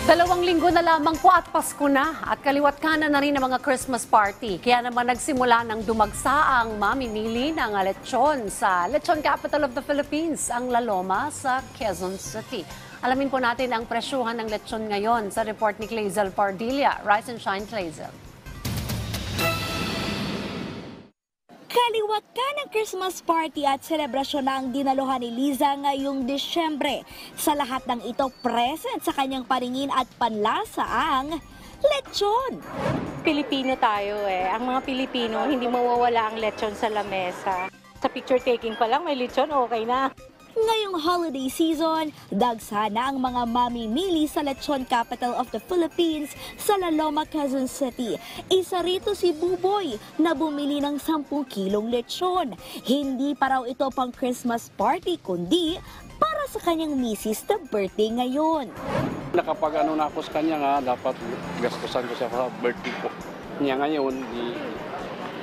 2 linggo na lamang po at Pasko na at kaliwat kanan na rin ang mga Christmas party. Kaya naman nagsimula ng dumagsa ang mamimili ng lechon sa Lechon Capital of the Philippines, ang La Loma sa Quezon City. Alamin po natin ang presyuhan ng lechon ngayon sa report ni Clazel Pardilla. Rise and shine, Clazel. Kaliwat ka ng Christmas party at selebrasyon na ang dinaluhan ni Liza ngayong Disyembre. Sa lahat ng ito, present sa kanyang paningin at panlasa ang lechon. Pilipino tayo eh. Ang mga Pilipino, hindi mawawala ang lechon sa lamesa. Sa picture taking pa lang, may lechon, okay na. Ngayong holiday season, dagsa na ang mga mamimili sa Lechon Capital of the Philippines sa La Loma, Quezon City. Isa rito si Buboy na bumili ng 10 kilong lechon. Hindi pa raw ito pang Christmas party, kundi para sa kanyang misis na birthday ngayon. Nakapag na ako sa kanya nga, dapat gastusan ko siya sa birthday ko niya ngayon.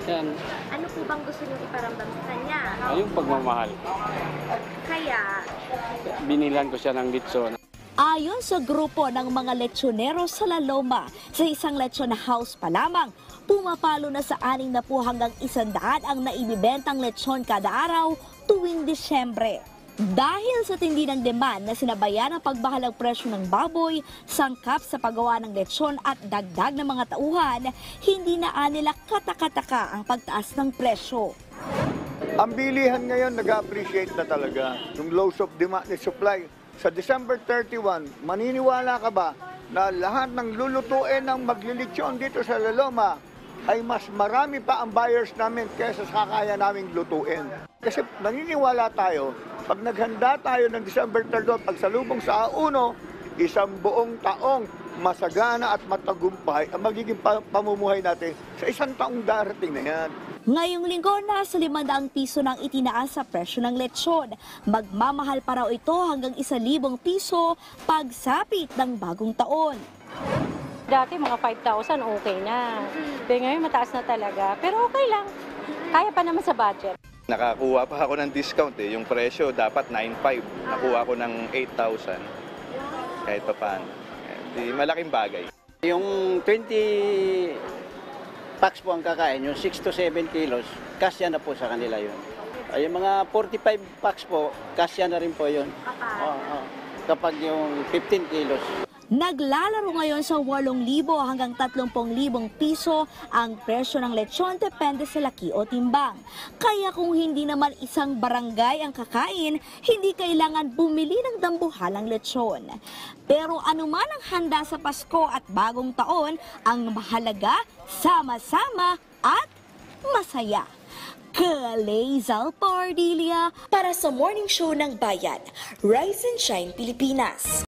Yan. Ano po bang gusto niyo iparamdam sa kanya? Ay, yung pagmamahal. Kaya, Binilan ko siya ng lechon. Ayon sa grupo ng mga lechonero sa La Loma, sa isang lechon house pa lamang, pumapalo na sa 60 hanggang 100 ang naibibentang lechon kada araw tuwing Disyembre. Dahil sa tindi ng demand na sinabayan ang pagbahalang presyo ng baboy, sangkap sa paggawa ng lechon at dagdag ng mga tauhan, hindi na nila katakataka ang pagtaas ng presyo. Ang bilihan ngayon nag-appreciate na talaga. Yung lows of demand and supply. Sa December 31, maniniwala ka ba na lahat ng lulutuin ng maglilitsyon dito sa La Loma ay mas marami pa ang buyers namin kaysa sa kaya naming lutuin. Kasi naniniwala tayo, pag naghanda tayo ng December 31, pagsalubong sa A1, isang buong taong masagana at matagumpay ang magiging pamumuhay natin sa isang taong darating na yan. Ngayong linggo, nasa 500 piso nang itinaas sa presyo ng lechon. Magmamahal pa raw ito hanggang 1,000 piso pagsapit ng bagong taon. Dati mga 5,000 okay na. Ngayon mataas na talaga. Pero okay lang. Kaya pa naman sa budget. Nakakuha pa ako ng discount eh. Yung presyo dapat 9,500. Nakuha ko ng 8,000. Kahit pa paano. Malaking bagay. Yung 20 packs po ang kakain, yung 6 to 7 kilos, kasya na po sa kanila yun. Ay, yung mga 45 packs po, kasya na rin po yun. Kapag yung 15 kilos. Naglalaro ngayon sa 8,000 hanggang 30,000 piso ang presyo ng lechon, depende sa laki o timbang. Kaya kung hindi naman isang barangay ang kakain, hindi kailangan bumili ng dambuhalang lechon. Pero anuman ang handa sa Pasko at bagong taon, ang mahalaga, sama-sama at masaya. Clazel Pardilla para sa Morning Show ng Bayan, Rise and Shine Pilipinas.